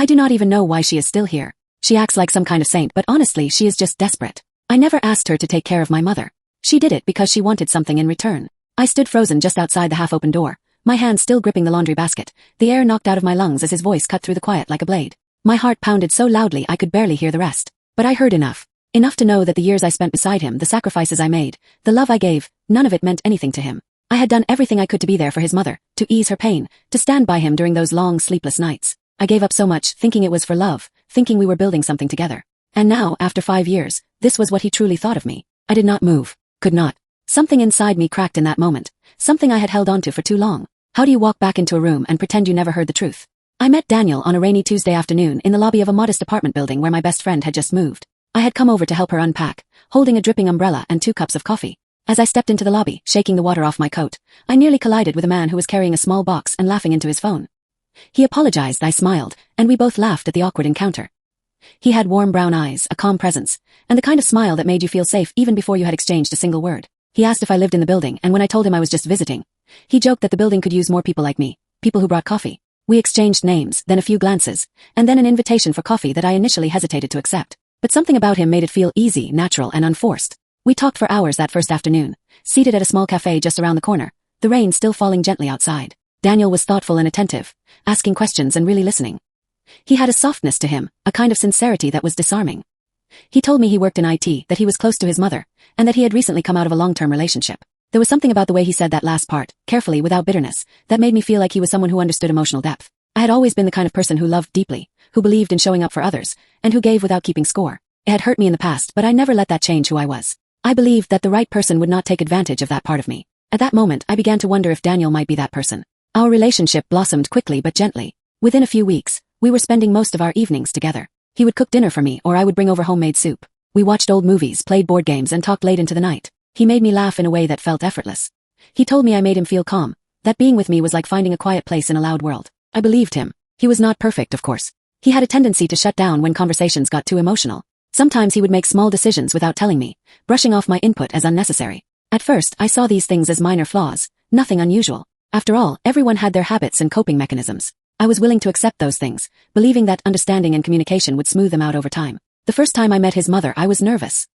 I do not even know why she is still here. She acts like some kind of saint, but honestly she is just desperate. I never asked her to take care of my mother. She did it because she wanted something in return. I stood frozen just outside the half-open door, my hand still gripping the laundry basket, the air knocked out of my lungs as his voice cut through the quiet like a blade. My heart pounded so loudly I could barely hear the rest. But I heard enough. Enough to know that the years I spent beside him, the sacrifices I made, the love I gave, none of it meant anything to him. I had done everything I could to be there for his mother, to ease her pain, to stand by him during those long sleepless nights. I gave up so much, thinking it was for love, thinking we were building something together. And now, after 5 years, this was what he truly thought of me. I did not move. Could not. Something inside me cracked in that moment. Something I had held onto for too long. How do you walk back into a room and pretend you never heard the truth? I met Daniel on a rainy Tuesday afternoon in the lobby of a modest apartment building where my best friend had just moved. I had come over to help her unpack, holding a dripping umbrella and 2 cups of coffee. As I stepped into the lobby, shaking the water off my coat, I nearly collided with a man who was carrying a small box and laughing into his phone. He apologized, I smiled, and we both laughed at the awkward encounter. He had warm brown eyes, a calm presence, and the kind of smile that made you feel safe even before you had exchanged a single word. He asked if I lived in the building, and when I told him I was just visiting, he joked that the building could use more people like me, people who brought coffee. We exchanged names, then a few glances, and then an invitation for coffee that I initially hesitated to accept. But something about him made it feel easy, natural, and unforced. We talked for hours that first afternoon, seated at a small cafe just around the corner, the rain still falling gently outside. Daniel was thoughtful and attentive, asking questions and really listening. He had a softness to him, a kind of sincerity that was disarming. He told me he worked in IT, that he was close to his mother, and that he had recently come out of a long-term relationship. There was something about the way he said that last part, carefully, without bitterness, that made me feel like he was someone who understood emotional depth. I had always been the kind of person who loved deeply, who believed in showing up for others, and who gave without keeping score. It had hurt me in the past, but I never let that change who I was. I believed that the right person would not take advantage of that part of me. At that moment, I began to wonder if Daniel might be that person. Our relationship blossomed quickly but gently. Within a few weeks, we were spending most of our evenings together. He would cook dinner for me, or I would bring over homemade soup. We watched old movies, played board games, and talked late into the night. He made me laugh in a way that felt effortless. He told me I made him feel calm, that being with me was like finding a quiet place in a loud world. I believed him. He was not perfect, of course. He had a tendency to shut down when conversations got too emotional. Sometimes he would make small decisions without telling me, brushing off my input as unnecessary. At first, I saw these things as minor flaws, nothing unusual. After all, everyone had their habits and coping mechanisms. I was willing to accept those things, believing that understanding and communication would smooth them out over time. The first time I met his mother, I was nervous.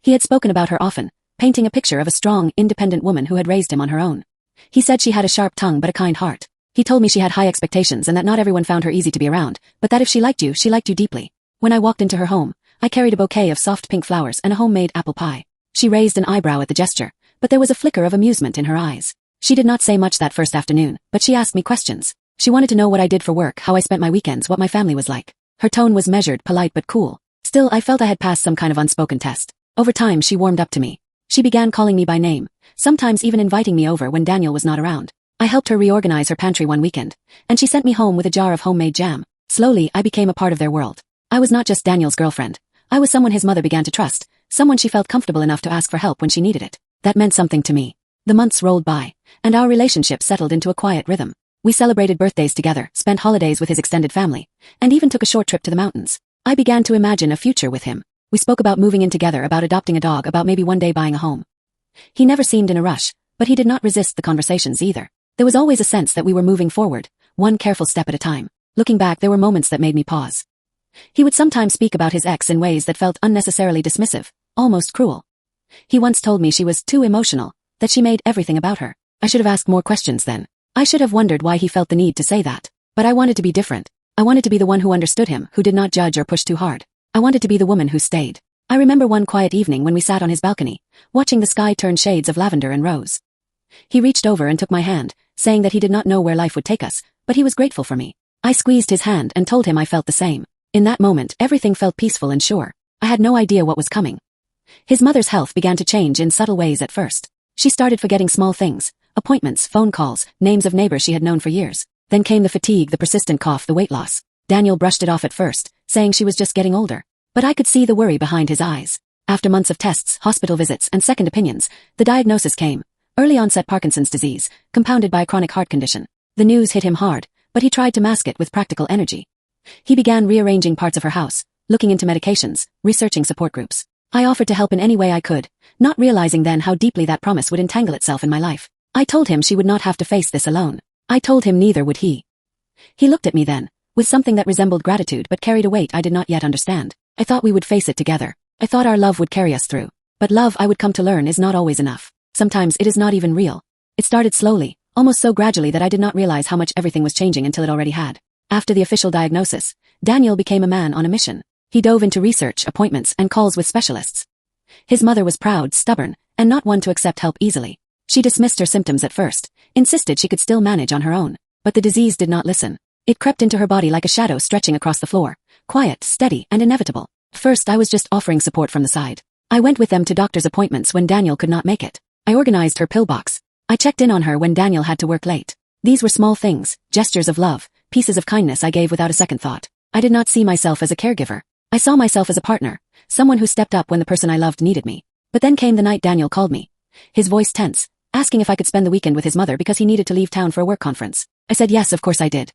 He had spoken about her often, painting a picture of a strong, independent woman who had raised him on her own. He said she had a sharp tongue but a kind heart. He told me she had high expectations and that not everyone found her easy to be around, but that if she liked you deeply. When I walked into her home, I carried a bouquet of soft pink flowers and a homemade apple pie. She raised an eyebrow at the gesture, but there was a flicker of amusement in her eyes. She did not say much that first afternoon, but she asked me questions. She wanted to know what I did for work, how I spent my weekends, what my family was like. Her tone was measured, polite but cool. Still, I felt I had passed some kind of unspoken test. Over time, she warmed up to me. She began calling me by name, sometimes even inviting me over when Daniel was not around. I helped her reorganize her pantry one weekend, and she sent me home with a jar of homemade jam. Slowly, I became a part of their world. I was not just Daniel's girlfriend. I was someone his mother began to trust, someone she felt comfortable enough to ask for help when she needed it. That meant something to me. The months rolled by, and our relationship settled into a quiet rhythm. We celebrated birthdays together, spent holidays with his extended family, and even took a short trip to the mountains. I began to imagine a future with him. We spoke about moving in together, about adopting a dog, about maybe one day buying a home. He never seemed in a rush, but he did not resist the conversations either. There was always a sense that we were moving forward, one careful step at a time. Looking back, there were moments that made me pause. He would sometimes speak about his ex in ways that felt unnecessarily dismissive, almost cruel. He once told me she was too emotional, that she made everything about her. I should have asked more questions then. I should have wondered why he felt the need to say that. But I wanted to be different. I wanted to be the one who understood him, who did not judge or push too hard. I wanted to be the woman who stayed. I remember one quiet evening when we sat on his balcony, watching the sky turn shades of lavender and rose. He reached over and took my hand, saying that he did not know where life would take us, but he was grateful for me. I squeezed his hand and told him I felt the same. In that moment, everything felt peaceful and sure. I had no idea what was coming. His mother's health began to change in subtle ways at first. She started forgetting small things, appointments, phone calls, names of neighbors she had known for years. Then came the fatigue, the persistent cough, the weight loss. Daniel brushed it off at first, saying she was just getting older. But I could see the worry behind his eyes. After months of tests, hospital visits, and second opinions, the diagnosis came. Early-onset Parkinson's disease, compounded by a chronic heart condition. The news hit him hard, but he tried to mask it with practical energy. He began rearranging parts of her house, looking into medications, researching support groups. I offered to help in any way I could, not realizing then how deeply that promise would entangle itself in my life. I told him she would not have to face this alone. I told him neither would he. He looked at me then, with something that resembled gratitude but carried a weight I did not yet understand. I thought we would face it together. I thought our love would carry us through. But love, I would come to learn, is not always enough. Sometimes it is not even real. It started slowly, almost so gradually that I did not realize how much everything was changing until it already had. After the official diagnosis, Daniel became a man on a mission. He dove into research, appointments, and calls with specialists. His mother was proud, stubborn, and not one to accept help easily. She dismissed her symptoms at first, insisted she could still manage on her own. But the disease did not listen. It crept into her body like a shadow stretching across the floor, quiet, steady, and inevitable. First, I was just offering support from the side. I went with them to doctor's appointments when Daniel could not make it. I organized her pill box. I checked in on her when Daniel had to work late. These were small things, gestures of love, pieces of kindness I gave without a second thought. I did not see myself as a caregiver. I saw myself as a partner, someone who stepped up when the person I loved needed me. But then came the night Daniel called me, his voice tense, asking if I could spend the weekend with his mother because he needed to leave town for a work conference. I said yes, of course I did.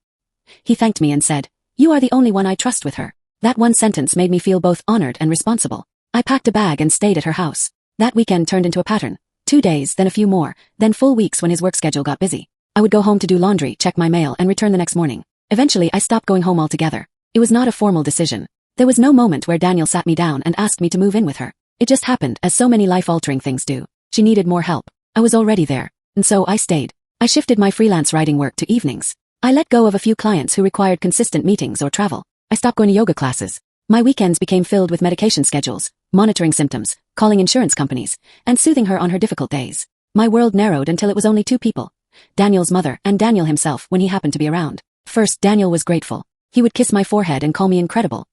He thanked me and said, "You are the only one I trust with her." That one sentence made me feel both honored and responsible. I packed a bag and stayed at her house. That weekend turned into a pattern. 2 days, then a few more, then full weeks when his work schedule got busy. I would go home to do laundry, check my mail, and return the next morning. Eventually, I stopped going home altogether. It was not a formal decision. There was no moment where Daniel sat me down and asked me to move in with her. It just happened, as so many life-altering things do. She needed more help. I was already there, and so I stayed. I shifted my freelance writing work to evenings. I let go of a few clients who required consistent meetings or travel. I stopped going to yoga classes. My weekends became filled with medication schedules, monitoring symptoms, calling insurance companies, and soothing her on her difficult days. My world narrowed until it was only 2 people. Daniel's mother and Daniel himself when he happened to be around. First, Daniel was grateful. He would kiss my forehead and call me incredible.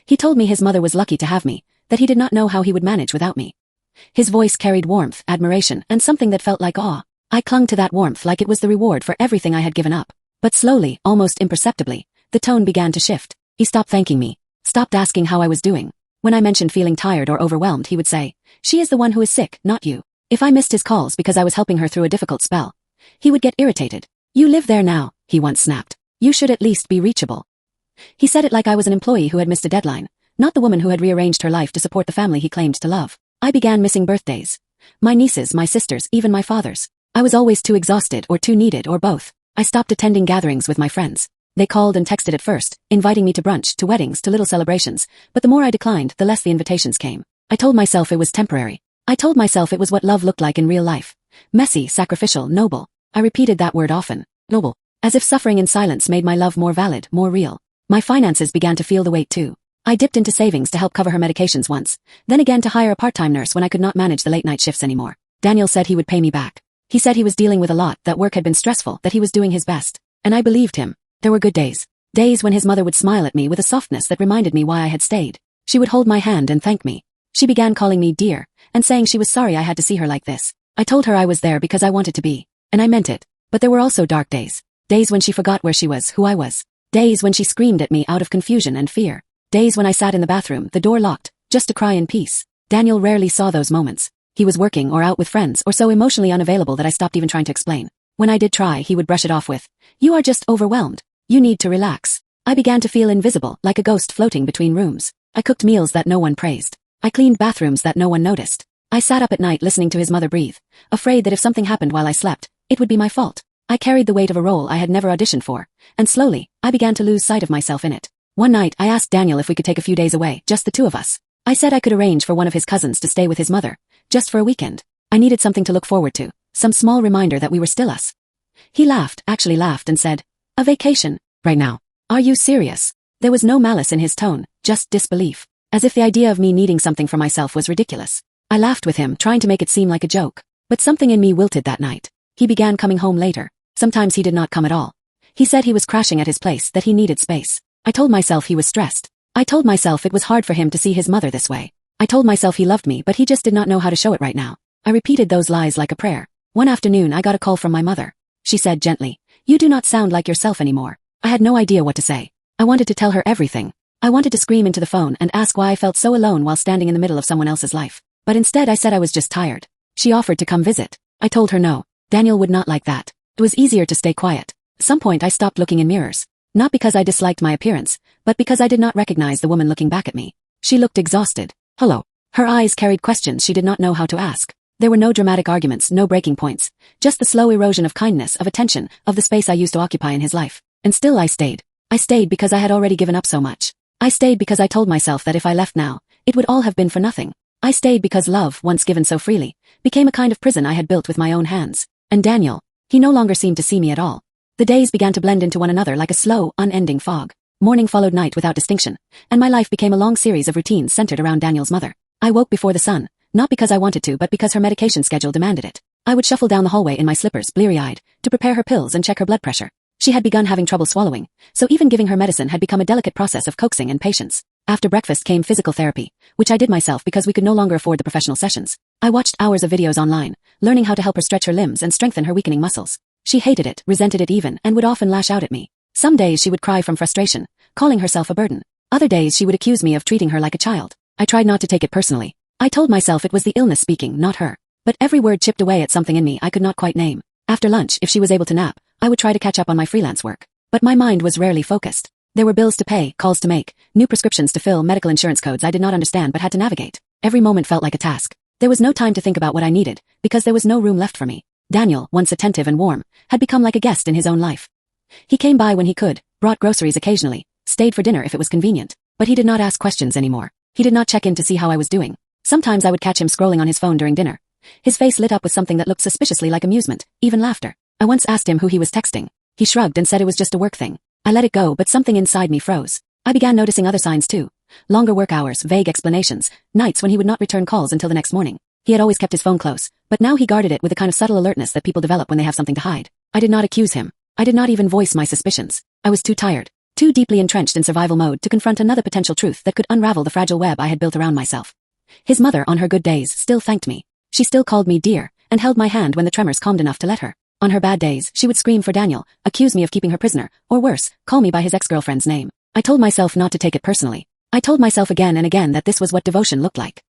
He told me his mother was lucky to have me, that he did not know how he would manage without me. His voice carried warmth, admiration, and something that felt like awe. I clung to that warmth like it was the reward for everything I had given up. But slowly, almost imperceptibly, the tone began to shift. He stopped thanking me, stopped asking how I was doing. When I mentioned feeling tired or overwhelmed, he would say, "She is the one who is sick, not you." If I missed his calls because I was helping her through a difficult spell, he would get irritated. "You live there now," he once snapped. "You should at least be reachable." He said it like I was an employee who had missed a deadline, not the woman who had rearranged her life to support the family he claimed to love. I began missing birthdays. My nieces, my sisters, even my father's. I was always too exhausted or too needed or both. I stopped attending gatherings with my friends. They called and texted at first, inviting me to brunch, to weddings, to little celebrations, but the more I declined, the less the invitations came. I told myself it was temporary. I told myself it was what love looked like in real life. Messy, sacrificial, noble. I repeated that word often. Noble. As if suffering in silence made my love more valid, more real. My finances began to feel the weight too. I dipped into savings to help cover her medications once, then again to hire a part-time nurse when I could not manage the late-night shifts anymore. Daniel said he would pay me back. He said he was dealing with a lot, that work had been stressful, that he was doing his best. And I believed him. There were good days. Days when his mother would smile at me with a softness that reminded me why I had stayed. She would hold my hand and thank me. She began calling me dear, and saying she was sorry I had to see her like this. I told her I was there because I wanted to be. And I meant it. But there were also dark days. Days when she forgot where she was, who I was. Days when she screamed at me out of confusion and fear. Days when I sat in the bathroom, the door locked, just to cry in peace. Daniel rarely saw those moments. He was working or out with friends or so emotionally unavailable that I stopped even trying to explain. When I did try, he would brush it off with, "You are just overwhelmed. You need to relax." I began to feel invisible, like a ghost floating between rooms. I cooked meals that no one praised. I cleaned bathrooms that no one noticed. I sat up at night listening to his mother breathe, afraid that if something happened while I slept, it would be my fault. I carried the weight of a role I had never auditioned for, and slowly, I began to lose sight of myself in it. One night, I asked Daniel if we could take a few days away, just the 2 of us. I said I could arrange for one of his cousins to stay with his mother, just for a weekend. I needed something to look forward to, some small reminder that we were still us. He laughed, actually laughed, and said, "A vacation? Right now? Are you serious?" There was no malice in his tone, just disbelief, as if the idea of me needing something for myself was ridiculous. I laughed with him, trying to make it seem like a joke. But something in me wilted that night. He began coming home later. Sometimes he did not come at all. He said he was crashing at his place, that he needed space. I told myself he was stressed. I told myself it was hard for him to see his mother this way. I told myself he loved me, but he just did not know how to show it right now. I repeated those lies like a prayer. One afternoon, I got a call from my mother. She said gently, "You do not sound like yourself anymore." I had no idea what to say. I wanted to tell her everything. I wanted to scream into the phone and ask why I felt so alone while standing in the middle of someone else's life. But instead I said I was just tired. She offered to come visit. I told her no. Daniel would not like that. It was easier to stay quiet. At some point I stopped looking in mirrors. Not because I disliked my appearance, but because I did not recognize the woman looking back at me. She looked exhausted. Hello. Her eyes carried questions she did not know how to ask. There were no dramatic arguments, no breaking points. Just the slow erosion of kindness, of attention, of the space I used to occupy in his life. And still I stayed. I stayed because I had already given up so much. I stayed because I told myself that if I left now, it would all have been for nothing. I stayed because love, once given so freely, became a kind of prison I had built with my own hands. And Daniel, he no longer seemed to see me at all. The days began to blend into one another like a slow, unending fog. Morning followed night without distinction, and my life became a long series of routines centered around Daniel's mother. I woke before the sun, not because I wanted to but because her medication schedule demanded it. I would shuffle down the hallway in my slippers, bleary-eyed, to prepare her pills and check her blood pressure. She had begun having trouble swallowing, so even giving her medicine had become a delicate process of coaxing and patience. After breakfast came physical therapy, which I did myself because we could no longer afford the professional sessions. I watched hours of videos online, learning how to help her stretch her limbs and strengthen her weakening muscles. She hated it, resented it even, and would often lash out at me. Some days she would cry from frustration, calling herself a burden. Other days she would accuse me of treating her like a child. I tried not to take it personally. I told myself it was the illness speaking, not her. But every word chipped away at something in me I could not quite name. After lunch, if she was able to nap, I would try to catch up on my freelance work. But my mind was rarely focused. There were bills to pay, calls to make, new prescriptions to fill, medical insurance codes I did not understand but had to navigate. Every moment felt like a task. There was no time to think about what I needed, because there was no room left for me. Daniel, once attentive and warm, had become like a guest in his own life. He came by when he could, brought groceries occasionally, stayed for dinner if it was convenient, but he did not ask questions anymore. He did not check in to see how I was doing. Sometimes I would catch him scrolling on his phone during dinner. His face lit up with something that looked suspiciously like amusement, even laughter. I once asked him who he was texting. He shrugged and said it was just a work thing. I let it go, but something inside me froze. I began noticing other signs too. Longer work hours, vague explanations, nights when he would not return calls until the next morning. He had always kept his phone close, but now he guarded it with a kind of subtle alertness that people develop when they have something to hide. I did not accuse him. I did not even voice my suspicions. I was too tired, too deeply entrenched in survival mode to confront another potential truth that could unravel the fragile web I had built around myself. His mother, on her good days, still thanked me. She still called me dear, and held my hand when the tremors calmed enough to let her. On her bad days, she would scream for Daniel, accuse me of keeping her prisoner, or worse, call me by his ex-girlfriend's name. I told myself not to take it personally. I told myself again and again that this was what devotion looked like.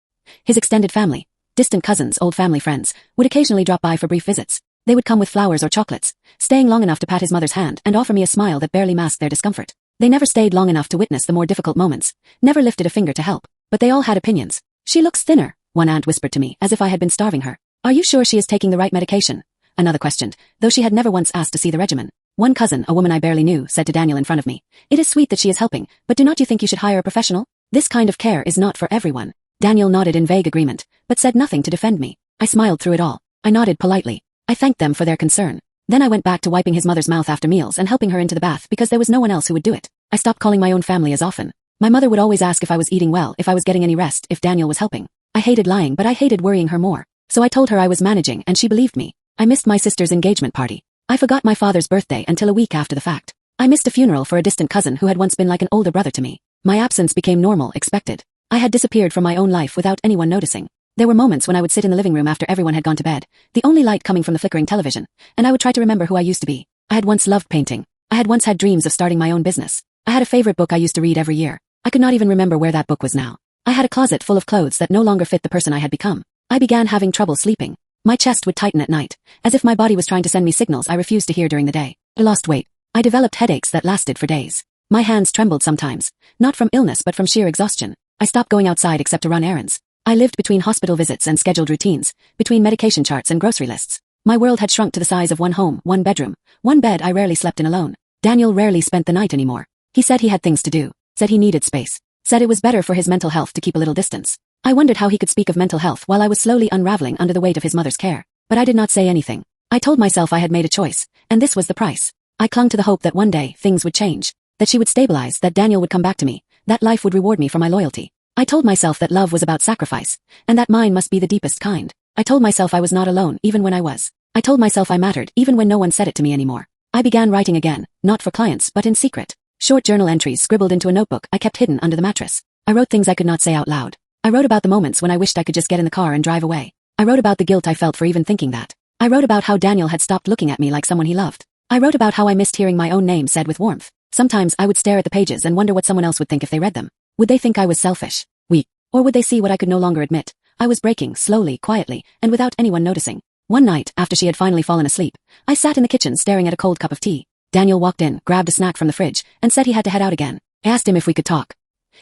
His extended family, distant cousins, old family friends, would occasionally drop by for brief visits. They would come with flowers or chocolates, staying long enough to pat his mother's hand and offer me a smile that barely masked their discomfort. They never stayed long enough to witness the more difficult moments, never lifted a finger to help, but they all had opinions. She looks thinner, one aunt whispered to me, as if I had been starving her. Are you sure she is taking the right medication? Another questioned, though she had never once asked to see the regimen. One cousin, a woman I barely knew, said to Daniel in front of me, "It is sweet that she is helping, but do not you think you should hire a professional? This kind of care is not for everyone." Daniel nodded in vague agreement, but said nothing to defend me. I smiled through it all. I nodded politely. I thanked them for their concern. Then I went back to wiping his mother's mouth after meals and helping her into the bath because there was no one else who would do it. I stopped calling my own family as often. My mother would always ask if I was eating well, if I was getting any rest, if Daniel was helping. I hated lying, but I hated worrying her more. So I told her I was managing, and she believed me. I missed my sister's engagement party. I forgot my father's birthday until a week after the fact. I missed a funeral for a distant cousin who had once been like an older brother to me. My absence became normal, expected. I had disappeared from my own life without anyone noticing. There were moments when I would sit in the living room after everyone had gone to bed, the only light coming from the flickering television, and I would try to remember who I used to be. I had once loved painting. I had once had dreams of starting my own business. I had a favorite book I used to read every year. I could not even remember where that book was now. I had a closet full of clothes that no longer fit the person I had become. I began having trouble sleeping. My chest would tighten at night, as if my body was trying to send me signals I refused to hear during the day. I lost weight. I developed headaches that lasted for days. My hands trembled sometimes, not from illness but from sheer exhaustion. I stopped going outside except to run errands. I lived between hospital visits and scheduled routines, between medication charts and grocery lists. My world had shrunk to the size of one home, one bedroom, one bed I rarely slept in alone. Daniel rarely spent the night anymore. He said he had things to do, said he needed space, said it was better for his mental health to keep a little distance. I wondered how he could speak of mental health while I was slowly unraveling under the weight of his mother's care. But I did not say anything. I told myself I had made a choice, and this was the price. I clung to the hope that one day, things would change, that she would stabilize, that Daniel would come back to me, that life would reward me for my loyalty. I told myself that love was about sacrifice, and that mine must be the deepest kind. I told myself I was not alone, even when I was. I told myself I mattered, even when no one said it to me anymore. I began writing again, not for clients, but in secret. Short journal entries scribbled into a notebook I kept hidden under the mattress. I wrote things I could not say out loud. I wrote about the moments when I wished I could just get in the car and drive away. I wrote about the guilt I felt for even thinking that. I wrote about how Daniel had stopped looking at me like someone he loved. I wrote about how I missed hearing my own name said with warmth. Sometimes I would stare at the pages and wonder what someone else would think if they read them. Would they think I was selfish, weak, or would they see what I could no longer admit? I was breaking, slowly, quietly, and without anyone noticing. One night, after she had finally fallen asleep, I sat in the kitchen staring at a cold cup of tea. Daniel walked in, grabbed a snack from the fridge, and said he had to head out again. I asked him if we could talk.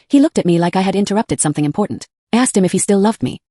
He looked at me like I had interrupted something important. I asked him if he still loved me.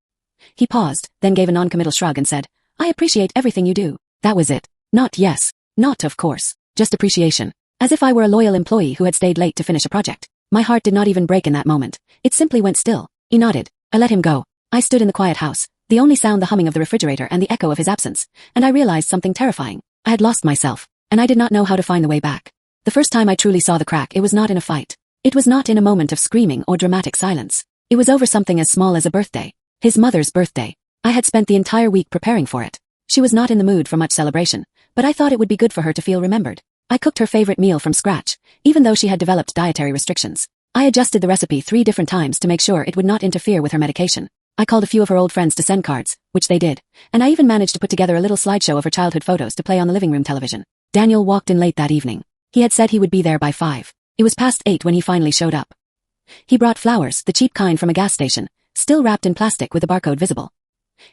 He paused, then gave a non-committal shrug and said, "I appreciate everything you do." That was it. Not yes. Not of course. Just appreciation. As if I were a loyal employee who had stayed late to finish a project. My heart did not even break in that moment. It simply went still. He nodded. I let him go. I stood in the quiet house, the only sound the humming of the refrigerator and the echo of his absence, and I realized something terrifying. I had lost myself, and I did not know how to find the way back. The first time I truly saw the crack, it was not in a fight. It was not in a moment of screaming or dramatic silence. It was over something as small as a birthday. His mother's birthday. I had spent the entire week preparing for it. She was not in the mood for much celebration, but I thought it would be good for her to feel remembered. I cooked her favorite meal from scratch, even though she had developed dietary restrictions. I adjusted the recipe 3 different times to make sure it would not interfere with her medication. I called a few of her old friends to send cards, which they did, and I even managed to put together a little slideshow of her childhood photos to play on the living room television. Daniel walked in late that evening. He had said he would be there by 5. It was past 8 when he finally showed up. He brought flowers, the cheap kind from a gas station, still wrapped in plastic with the barcode visible.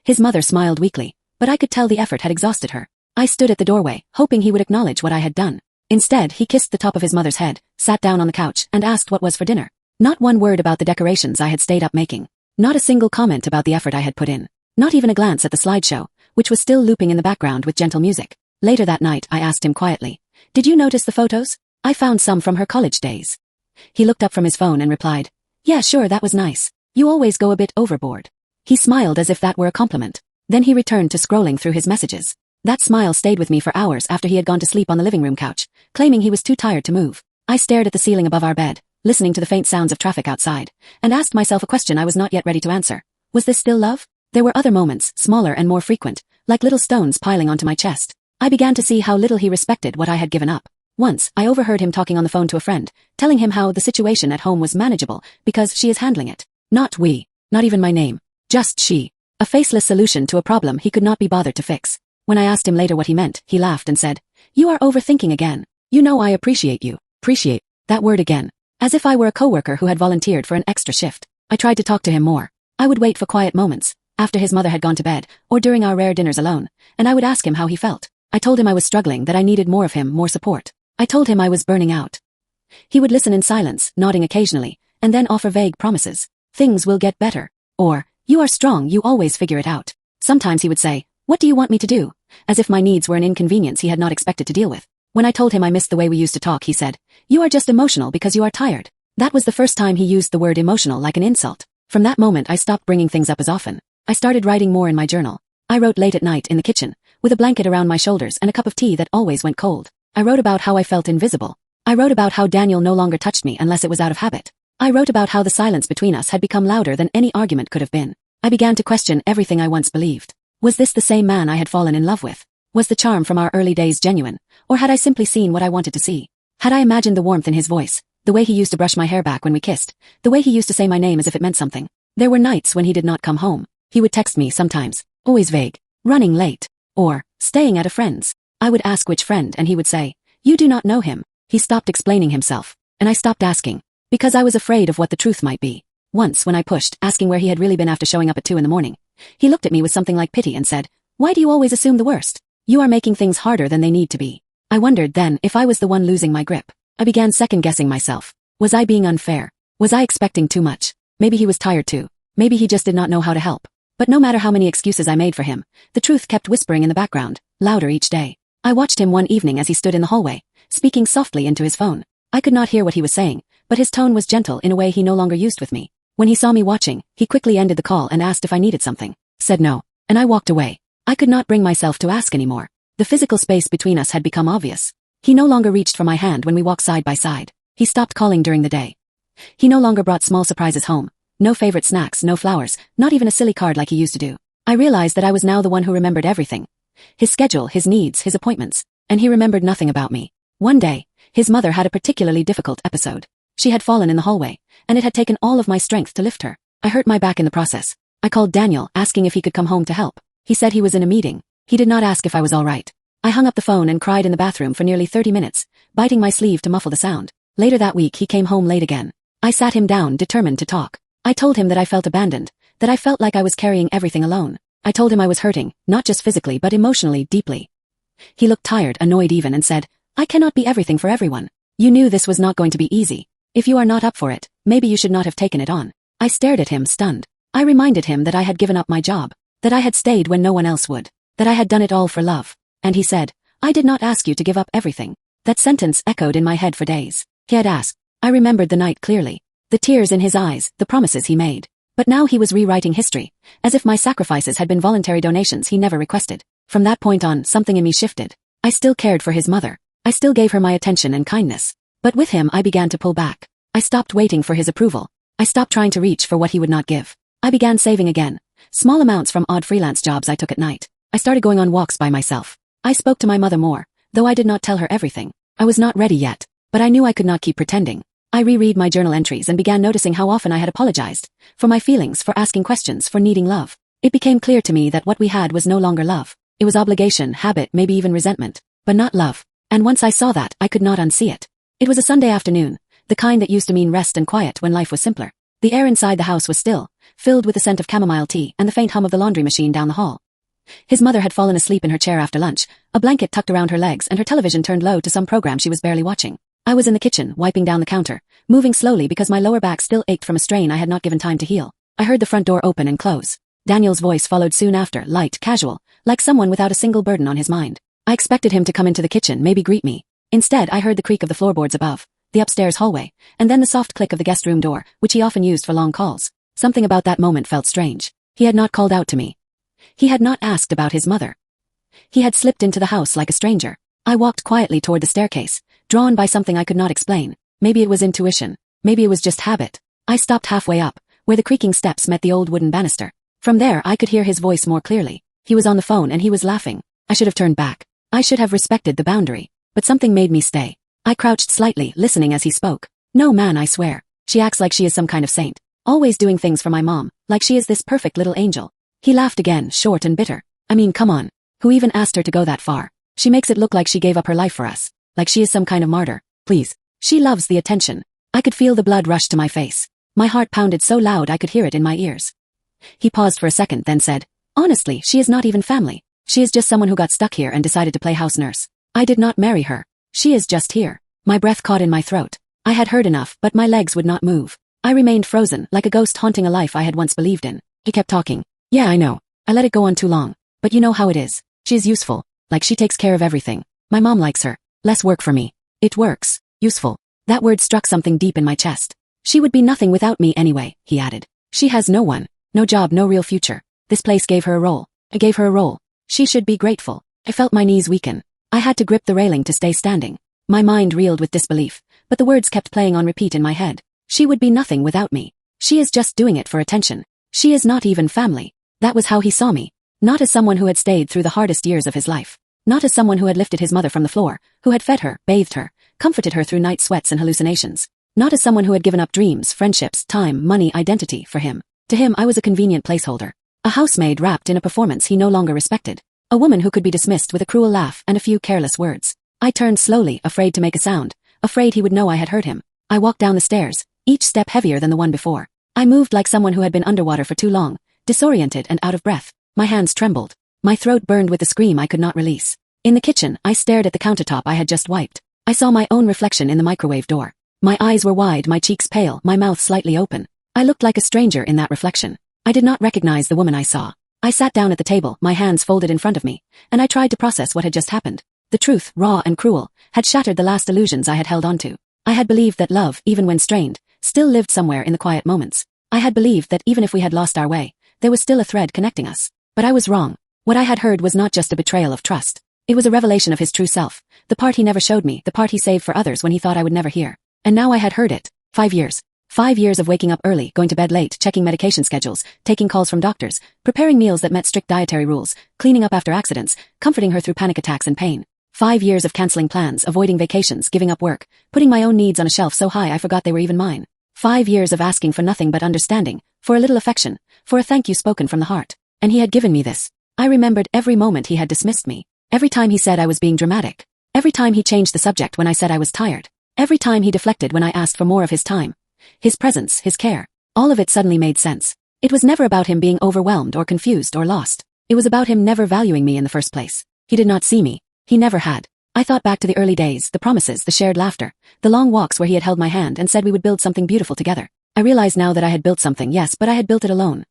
His mother smiled weakly, but I could tell the effort had exhausted her. I stood at the doorway, hoping he would acknowledge what I had done. Instead, he kissed the top of his mother's head, sat down on the couch, and asked what was for dinner. Not one word about the decorations I had stayed up making. Not a single comment about the effort I had put in. Not even a glance at the slideshow, which was still looping in the background with gentle music. Later that night, I asked him quietly, "Did you notice the photos? I found some from her college days." He looked up from his phone and replied, "Yeah, sure, that was nice. You always go a bit overboard." He smiled as if that were a compliment. Then he returned to scrolling through his messages. That smile stayed with me for hours after he had gone to sleep on the living room couch, claiming he was too tired to move. I stared at the ceiling above our bed, listening to the faint sounds of traffic outside, and asked myself a question I was not yet ready to answer. Was this still love? There were other moments, smaller and more frequent, like little stones piling onto my chest. I began to see how little he respected what I had given up. Once, I overheard him talking on the phone to a friend, telling him how the situation at home was manageable because she is handling it. Not we. Not even my name. Just she. A faceless solution to a problem he could not be bothered to fix. When I asked him later what he meant, he laughed and said, "You are overthinking again. You know I appreciate you." Appreciate. That word again. As if I were a coworker who had volunteered for an extra shift. I tried to talk to him more. I would wait for quiet moments, after his mother had gone to bed, or during our rare dinners alone, and I would ask him how he felt. I told him I was struggling, that I needed more of him, more support. I told him I was burning out. He would listen in silence, nodding occasionally, and then offer vague promises. "Things will get better." Or, "You are strong, you always figure it out." Sometimes he would say, "What do you want me to do?" As if my needs were an inconvenience he had not expected to deal with. When I told him I missed the way we used to talk, he said, "You are just emotional because you are tired." That was the first time he used the word emotional like an insult. From that moment I stopped bringing things up as often. I started writing more in my journal. I wrote late at night in the kitchen, with a blanket around my shoulders and a cup of tea that always went cold. I wrote about how I felt invisible. I wrote about how Daniel no longer touched me unless it was out of habit. I wrote about how the silence between us had become louder than any argument could have been. I began to question everything I once believed. Was this the same man I had fallen in love with? Was the charm from our early days genuine, or had I simply seen what I wanted to see? Had I imagined the warmth in his voice, the way he used to brush my hair back when we kissed, the way he used to say my name as if it meant something? There were nights when he did not come home. He would text me sometimes, always vague, running late, or staying at a friend's. I would ask which friend and he would say, "You do not know him." He stopped explaining himself, and I stopped asking, because I was afraid of what the truth might be. Once when I pushed, asking where he had really been after showing up at 2 in the morning, he looked at me with something like pity and said, "Why do you always assume the worst? You are making things harder than they need to be." I wondered then if I was the one losing my grip. I began second-guessing myself. Was I being unfair? Was I expecting too much? Maybe he was tired too. Maybe he just did not know how to help. But no matter how many excuses I made for him, the truth kept whispering in the background, louder each day. I watched him one evening as he stood in the hallway, speaking softly into his phone. I could not hear what he was saying, but his tone was gentle in a way he no longer used with me. When he saw me watching, he quickly ended the call and asked if I needed something. Said no, and I walked away. I could not bring myself to ask anymore. The physical space between us had become obvious. He no longer reached for my hand when we walked side by side. He stopped calling during the day. He no longer brought small surprises home. No favorite snacks, no flowers, not even a silly card like he used to do. I realized that I was now the one who remembered everything. His schedule, his needs, his appointments. And he remembered nothing about me. One day, his mother had a particularly difficult episode. She had fallen in the hallway, and it had taken all of my strength to lift her. I hurt my back in the process. I called Daniel, asking if he could come home to help. He said he was in a meeting. He did not ask if I was all right. I hung up the phone and cried in the bathroom for nearly 30 minutes, biting my sleeve to muffle the sound. Later that week he came home late again. I sat him down, determined to talk. I told him that I felt abandoned, that I felt like I was carrying everything alone. I told him I was hurting, not just physically but emotionally, deeply. He looked tired, annoyed even, and said, "I cannot be everything for everyone. You knew this was not going to be easy. If you are not up for it, maybe you should not have taken it on." I stared at him, stunned. I reminded him that I had given up my job, that I had stayed when no one else would, that I had done it all for love. And he said, "I did not ask you to give up everything. That sentence echoed in my head for days. He had asked. I remembered the night clearly. The tears in his eyes, the promises he made. But now he was rewriting history, as if my sacrifices had been voluntary donations he never requested. From that point on, something in me shifted. I still cared for his mother. I still gave her my attention and kindness. But with him I began to pull back. I stopped waiting for his approval. I stopped trying to reach for what he would not give. I began saving again. Small amounts from odd freelance jobs I took at night. I started going on walks by myself. I spoke to my mother more, though I did not tell her everything. I was not ready yet, but I knew I could not keep pretending. I reread my journal entries and began noticing how often I had apologized. For my feelings, for asking questions, for needing love. It became clear to me that what we had was no longer love. It was obligation, habit, maybe even resentment. But not love. And once I saw that, I could not unsee it. It was a Sunday afternoon, the kind that used to mean rest and quiet when life was simpler. The air inside the house was still, filled with the scent of chamomile tea and the faint hum of the laundry machine down the hall. His mother had fallen asleep in her chair after lunch, a blanket tucked around her legs and her television turned low to some program she was barely watching. I was in the kitchen, wiping down the counter, moving slowly because my lower back still ached from a strain I had not given time to heal. I heard the front door open and close. Daniel's voice followed soon after, light, casual, like someone without a single burden on his mind. I expected him to come into the kitchen, maybe greet me. Instead, I heard the creak of the floorboards above, the upstairs hallway, and then the soft click of the guest room door, which he often used for long calls. Something about that moment felt strange. He had not called out to me. He had not asked about his mother. He had slipped into the house like a stranger. I walked quietly toward the staircase, drawn by something I could not explain. Maybe it was intuition. Maybe it was just habit. I stopped halfway up, where the creaking steps met the old wooden banister. From there, I could hear his voice more clearly. He was on the phone and he was laughing. I should have turned back. I should have respected the boundary. But something made me stay. I crouched slightly, listening as he spoke. No man, I swear. She acts like she is some kind of saint. Always doing things for my mom, like she is this perfect little angel. He laughed again, short and bitter. I mean, come on. Who even asked her to go that far? She makes it look like she gave up her life for us. Like she is some kind of martyr. Please. She loves the attention. I could feel the blood rush to my face. My heart pounded so loud I could hear it in my ears. He paused for a second, then said, honestly, she is not even family. She is just someone who got stuck here and decided to play house nurse. I did not marry her. She is just here. My breath caught in my throat. I had heard enough, but my legs would not move. I remained frozen, like a ghost haunting a life I had once believed in. He kept talking. Yeah, I know. I let it go on too long. But you know how it is. She is useful. Like she takes care of everything. My mom likes her. Less work for me. It works. Useful. That word struck something deep in my chest. She would be nothing without me anyway, he added. She has no one. No job, no real future. This place gave her a role. I gave her a role. She should be grateful. I felt my knees weaken. I had to grip the railing to stay standing. My mind reeled with disbelief, but the words kept playing on repeat in my head. She would be nothing without me. She is just doing it for attention. She is not even family. That was how he saw me. Not as someone who had stayed through the hardest years of his life. Not as someone who had lifted his mother from the floor, who had fed her, bathed her, comforted her through night sweats and hallucinations. Not as someone who had given up dreams, friendships, time, money, identity for him. To him I was a convenient placeholder. A housemaid wrapped in a performance he no longer respected. A woman who could be dismissed with a cruel laugh and a few careless words. I turned slowly, afraid to make a sound, afraid he would know I had heard him. I walked down the stairs, each step heavier than the one before. I moved like someone who had been underwater for too long, disoriented and out of breath. My hands trembled. My throat burned with the scream I could not release. In the kitchen, I stared at the countertop I had just wiped. I saw my own reflection in the microwave door. My eyes were wide, my cheeks pale, my mouth slightly open. I looked like a stranger in that reflection. I did not recognize the woman I saw. I sat down at the table, my hands folded in front of me, and I tried to process what had just happened. The truth, raw and cruel, had shattered the last illusions I had held onto. I had believed that love, even when strained, still lived somewhere in the quiet moments. I had believed that even if we had lost our way, there was still a thread connecting us. But I was wrong. What I had heard was not just a betrayal of trust. It was a revelation of his true self, the part he never showed me, the part he saved for others when he thought I would never hear. And now I had heard it. 5 years. 5 years of waking up early, going to bed late, checking medication schedules, taking calls from doctors, preparing meals that met strict dietary rules, cleaning up after accidents, comforting her through panic attacks and pain. 5 years of canceling plans, avoiding vacations, giving up work, putting my own needs on a shelf so high I forgot they were even mine. 5 years of asking for nothing but understanding, for a little affection, for a thank you spoken from the heart. And he had given me this. I remembered every moment he had dismissed me. Every time he said I was being dramatic. Every time he changed the subject when I said I was tired. Every time he deflected when I asked for more of his time. His presence, his care. All of it suddenly made sense. It was never about him being overwhelmed or confused or lost. It was about him never valuing me in the first place. He did not see me. He never had. I thought back to the early days, the promises, the shared laughter, the long walks where he had held my hand and said we would build something beautiful together. I realized now that I had built something, yes, but I had built it alone.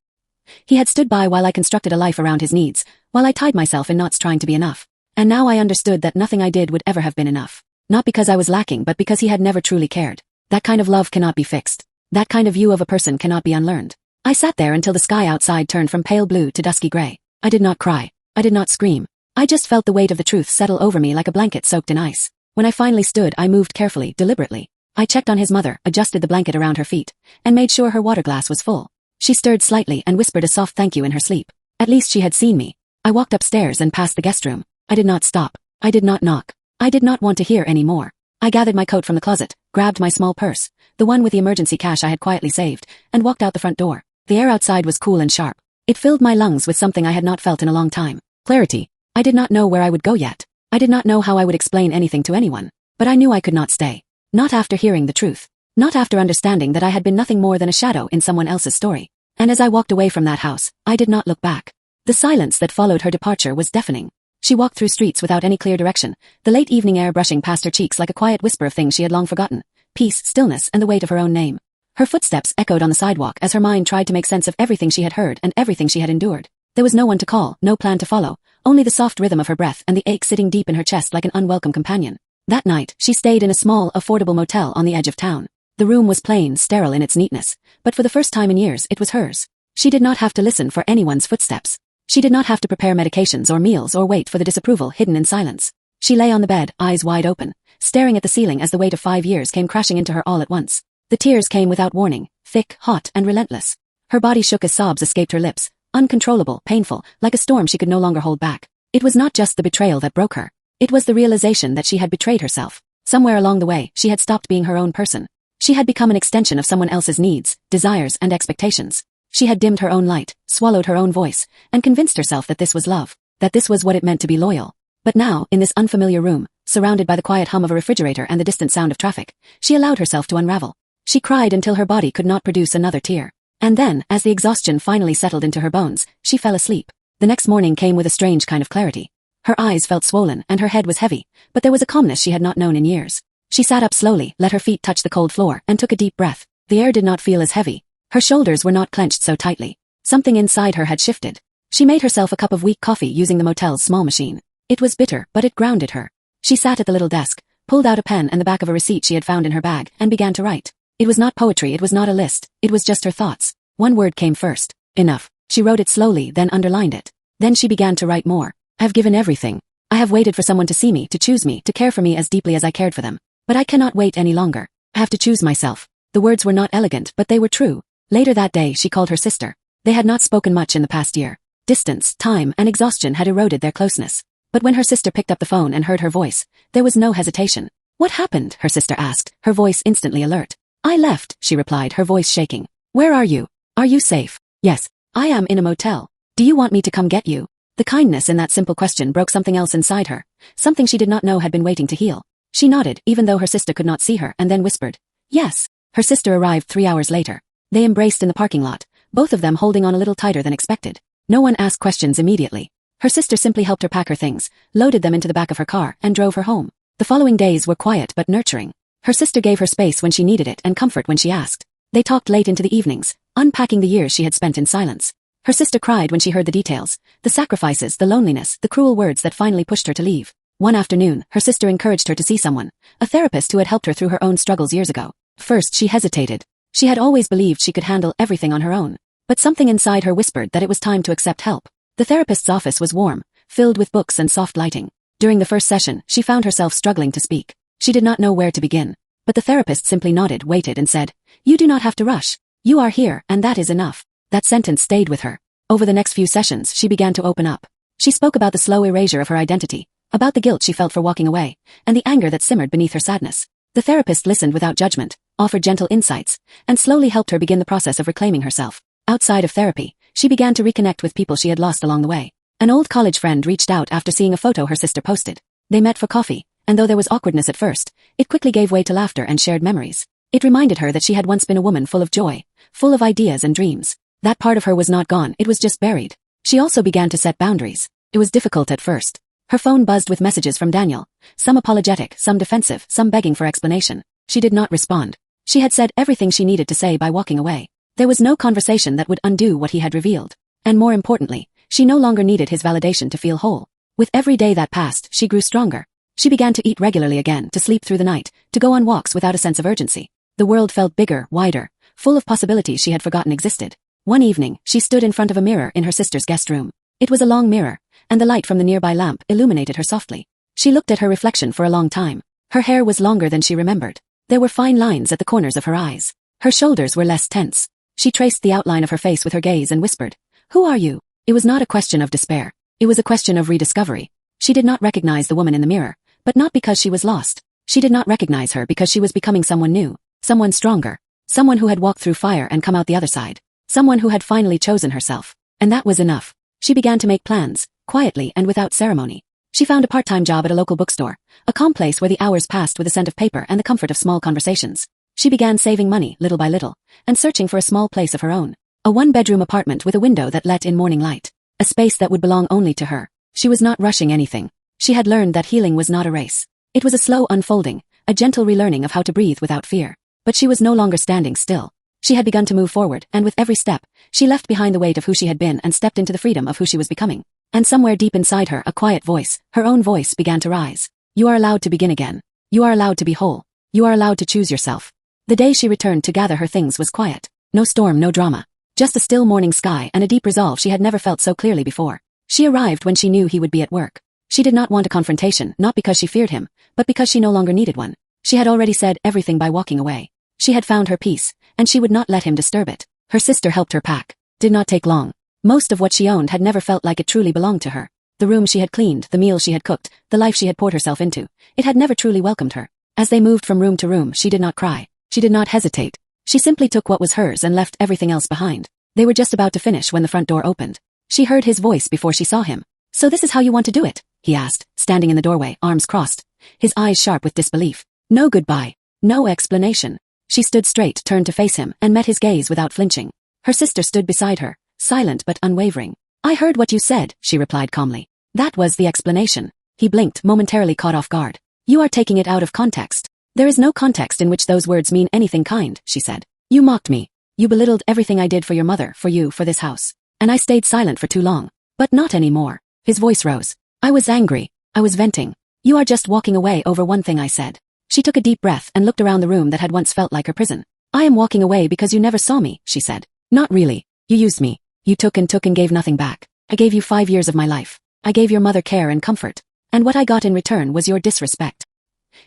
He had stood by while I constructed a life around his needs, while I tied myself in knots trying to be enough. And now I understood that nothing I did would ever have been enough. Not because I was lacking, but because he had never truly cared. That kind of love cannot be fixed. That kind of view of a person cannot be unlearned. I sat there until the sky outside turned from pale blue to dusky gray. I did not cry. I did not scream. I just felt the weight of the truth settle over me like a blanket soaked in ice. When I finally stood, I moved carefully, deliberately. I checked on his mother, adjusted the blanket around her feet, and made sure her water glass was full. She stirred slightly and whispered a soft thank you in her sleep. At least she had seen me. I walked upstairs and past the guest room. I did not stop. I did not knock. I did not want to hear any more. I gathered my coat from the closet, grabbed my small purse, the one with the emergency cash I had quietly saved, and walked out the front door. The air outside was cool and sharp. It filled my lungs with something I had not felt in a long time. Clarity. I did not know where I would go yet. I did not know how I would explain anything to anyone. But I knew I could not stay. Not after hearing the truth. Not after understanding that I had been nothing more than a shadow in someone else's story. And as I walked away from that house, I did not look back. The silence that followed her departure was deafening. She walked through streets without any clear direction, the late evening air brushing past her cheeks like a quiet whisper of things she had long forgotten. Peace, stillness, and the weight of her own name. Her footsteps echoed on the sidewalk as her mind tried to make sense of everything she had heard and everything she had endured. There was no one to call, no plan to follow, only the soft rhythm of her breath and the ache sitting deep in her chest like an unwelcome companion. That night, she stayed in a small, affordable motel on the edge of town. The room was plain, sterile in its neatness, but for the first time in years, it was hers. She did not have to listen for anyone's footsteps. She did not have to prepare medications or meals or wait for the disapproval hidden in silence. She lay on the bed, eyes wide open, staring at the ceiling as the weight of 5 years came crashing into her all at once. The tears came without warning, thick, hot, and relentless. Her body shook as sobs escaped her lips, uncontrollable, painful, like a storm she could no longer hold back. It was not just the betrayal that broke her. It was the realization that she had betrayed herself. Somewhere along the way, she had stopped being her own person. She had become an extension of someone else's needs, desires, and expectations. She had dimmed her own light, swallowed her own voice, and convinced herself that this was love, that this was what it meant to be loyal. But now, in this unfamiliar room, surrounded by the quiet hum of a refrigerator and the distant sound of traffic, she allowed herself to unravel. She cried until her body could not produce another tear. And then, as the exhaustion finally settled into her bones, she fell asleep. The next morning came with a strange kind of clarity. Her eyes felt swollen and her head was heavy, but there was a calmness she had not known in years. She sat up slowly, let her feet touch the cold floor, and took a deep breath. The air did not feel as heavy. Her shoulders were not clenched so tightly. Something inside her had shifted. She made herself a cup of weak coffee using the motel's small machine. It was bitter, but it grounded her. She sat at the little desk, pulled out a pen and the back of a receipt she had found in her bag, and began to write. It was not poetry, it was not a list, it was just her thoughts. One word came first. Enough. She wrote it slowly, then underlined it. Then she began to write more. I have given everything. I have waited for someone to see me, to choose me, to care for me as deeply as I cared for them. But I cannot wait any longer. I have to choose myself. The words were not elegant, but they were true. Later that day, she called her sister. They had not spoken much in the past year. Distance, time, and exhaustion had eroded their closeness. But when her sister picked up the phone and heard her voice, there was no hesitation. What happened? Her sister asked, her voice instantly alert. I left, she replied, her voice shaking. Where are you? Are you safe? Yes, I am in a motel. Do you want me to come get you? The kindness in that simple question broke something else inside her, something she did not know had been waiting to heal. She nodded, even though her sister could not see her, and then whispered, yes. Her sister arrived 3 hours later. They embraced in the parking lot, both of them holding on a little tighter than expected. No one asked questions immediately. Her sister simply helped her pack her things, loaded them into the back of her car, and drove her home. The following days were quiet but nurturing. Her sister gave her space when she needed it and comfort when she asked. They talked late into the evenings, unpacking the years she had spent in silence. Her sister cried when she heard the details, the sacrifices, the loneliness, the cruel words that finally pushed her to leave. One afternoon, her sister encouraged her to see someone, a therapist who had helped her through her own struggles years ago. First, she hesitated. She had always believed she could handle everything on her own. But something inside her whispered that it was time to accept help. The therapist's office was warm, filled with books and soft lighting. During the first session, she found herself struggling to speak. She did not know where to begin. But the therapist simply nodded, waited, and said, you do not have to rush. You are here, and that is enough. That sentence stayed with her. Over the next few sessions, she began to open up. She spoke about the slow erasure of her identity, about the guilt she felt for walking away, and the anger that simmered beneath her sadness. The therapist listened without judgment, offered gentle insights, and slowly helped her begin the process of reclaiming herself. Outside of therapy, she began to reconnect with people she had lost along the way. An old college friend reached out after seeing a photo her sister posted. They met for coffee, and though there was awkwardness at first, it quickly gave way to laughter and shared memories. It reminded her that she had once been a woman full of joy, full of ideas and dreams. That part of her was not gone, it was just buried. She also began to set boundaries. It was difficult at first. Her phone buzzed with messages from Daniel, some apologetic, some defensive, some begging for explanation. She did not respond. She had said everything she needed to say by walking away. There was no conversation that would undo what he had revealed. And more importantly, she no longer needed his validation to feel whole. With every day that passed, she grew stronger. She began to eat regularly again, to sleep through the night, to go on walks without a sense of urgency. The world felt bigger, wider, full of possibilities she had forgotten existed. One evening, she stood in front of a mirror in her sister's guest room. It was a long mirror, and the light from the nearby lamp illuminated her softly. She looked at her reflection for a long time. Her hair was longer than she remembered. There were fine lines at the corners of her eyes. Her shoulders were less tense. She traced the outline of her face with her gaze and whispered, "Who are you?" It was not a question of despair. It was a question of rediscovery. She did not recognize the woman in the mirror, but not because she was lost. She did not recognize her because she was becoming someone new, someone stronger, someone who had walked through fire and come out the other side, someone who had finally chosen herself. And that was enough. She began to make plans, quietly and without ceremony. She found a part-time job at a local bookstore, a calm place where the hours passed with the scent of paper and the comfort of small conversations. She began saving money, little by little, and searching for a small place of her own. A one-bedroom apartment with a window that let in morning light. A space that would belong only to her. She was not rushing anything. She had learned that healing was not a race. It was a slow unfolding, a gentle relearning of how to breathe without fear. But she was no longer standing still. She had begun to move forward, and with every step, she left behind the weight of who she had been and stepped into the freedom of who she was becoming. And somewhere deep inside her, a quiet voice, her own voice, began to rise. You are allowed to begin again. You are allowed to be whole. You are allowed to choose yourself. The day she returned to gather her things was quiet. No storm, no drama. Just a still morning sky and a deep resolve she had never felt so clearly before. She arrived when she knew he would be at work. She did not want a confrontation, not because she feared him, but because she no longer needed one. She had already said everything by walking away. She had found her peace, and she would not let him disturb it. Her sister helped her pack. Did not take long. Most of what she owned had never felt like it truly belonged to her. The room she had cleaned, the meals she had cooked, the life she had poured herself into. It had never truly welcomed her. As they moved from room to room, she did not cry. She did not hesitate. She simply took what was hers and left everything else behind. They were just about to finish when the front door opened. She heard his voice before she saw him. So this is how you want to do it? He asked, standing in the doorway, arms crossed, his eyes sharp with disbelief. No goodbye. No explanation. She stood straight, turned to face him, and met his gaze without flinching. Her sister stood beside her, silent but unwavering. I heard what you said, she replied calmly. That was the explanation. He blinked, momentarily caught off guard. You are taking it out of context. There is no context in which those words mean anything kind, she said. You mocked me. You belittled everything I did for your mother, for you, for this house. And I stayed silent for too long. But not anymore. His voice rose. I was angry. I was venting. You are just walking away over one thing I said. She took a deep breath and looked around the room that had once felt like her prison. I am walking away because you never saw me, she said. Not really. You used me. You took and gave nothing back. I gave you 5 years of my life. I gave your mother care and comfort. And what I got in return was your disrespect.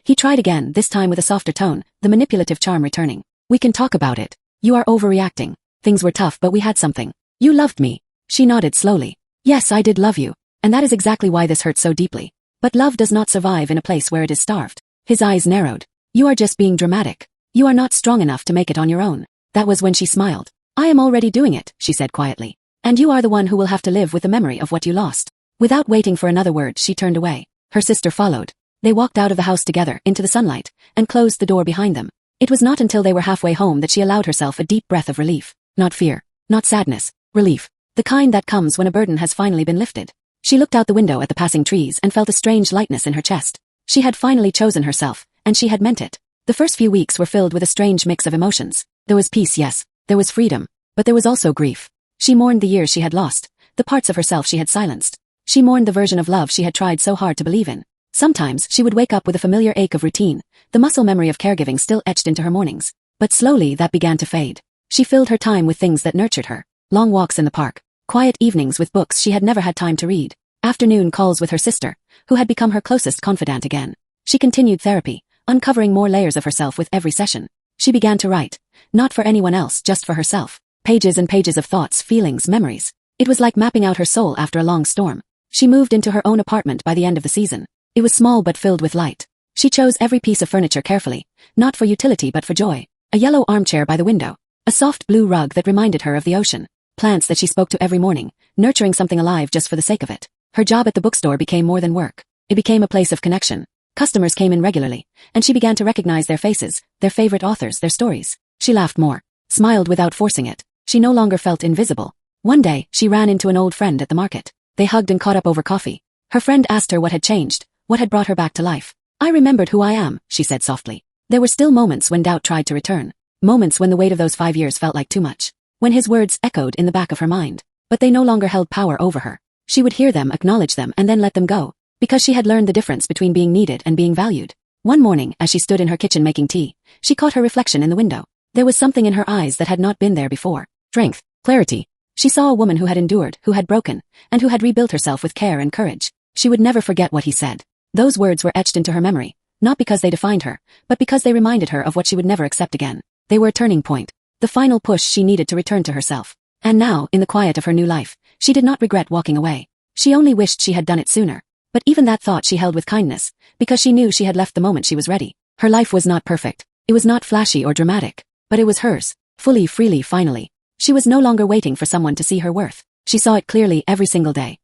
He tried again, this time with a softer tone, the manipulative charm returning. We can talk about it. You are overreacting. Things were tough, but we had something. You loved me. She nodded slowly. Yes, I did love you. And that is exactly why this hurts so deeply. But love does not survive in a place where it is starved. His eyes narrowed. You are just being dramatic. You are not strong enough to make it on your own. That was when she smiled. I am already doing it, she said quietly. And you are the one who will have to live with the memory of what you lost. Without waiting for another word, she turned away. Her sister followed. They walked out of the house together, into the sunlight, and closed the door behind them. It was not until they were halfway home that she allowed herself a deep breath of relief. Not fear. Not sadness. Relief. The kind that comes when a burden has finally been lifted. She looked out the window at the passing trees and felt a strange lightness in her chest. She had finally chosen herself, and she had meant it. The first few weeks were filled with a strange mix of emotions. There was peace, yes. There was freedom. But there was also grief. She mourned the years she had lost, the parts of herself she had silenced. She mourned the version of love she had tried so hard to believe in. Sometimes she would wake up with a familiar ache of routine, the muscle memory of caregiving still etched into her mornings. But slowly that began to fade. She filled her time with things that nurtured her. Long walks in the park. Quiet evenings with books she had never had time to read. Afternoon calls with her sister, who had become her closest confidant again. She continued therapy, uncovering more layers of herself with every session. She began to write. Not for anyone else, just for herself. Pages and pages of thoughts, feelings, memories. It was like mapping out her soul after a long storm. She moved into her own apartment by the end of the season. It was small but filled with light. She chose every piece of furniture carefully, not for utility but for joy. A yellow armchair by the window. A soft blue rug that reminded her of the ocean. Plants that she spoke to every morning, nurturing something alive just for the sake of it. Her job at the bookstore became more than work. It became a place of connection. Customers came in regularly, and she began to recognize their faces, their favorite authors, their stories. She laughed more, smiled without forcing it. She no longer felt invisible. One day, she ran into an old friend at the market. They hugged and caught up over coffee. Her friend asked her what had changed, what had brought her back to life. I remembered who I am, she said softly. There were still moments when doubt tried to return. Moments when the weight of those 5 years felt like too much. When his words echoed in the back of her mind. But they no longer held power over her. She would hear them, acknowledge them, and then let them go. Because she had learned the difference between being needed and being valued. One morning, as she stood in her kitchen making tea, she caught her reflection in the window. There was something in her eyes that had not been there before. Strength, clarity. She saw a woman who had endured, who had broken, and who had rebuilt herself with care and courage. She would never forget what he said. Those words were etched into her memory, not because they defined her, but because they reminded her of what she would never accept again. They were a turning point, the final push she needed to return to herself. And now, in the quiet of her new life, she did not regret walking away. She only wished she had done it sooner. But even that thought she held with kindness, because she knew she had left the moment she was ready. Her life was not perfect. It was not flashy or dramatic, but it was hers, fully, freely, finally. She was no longer waiting for someone to see her worth. She saw it clearly every single day.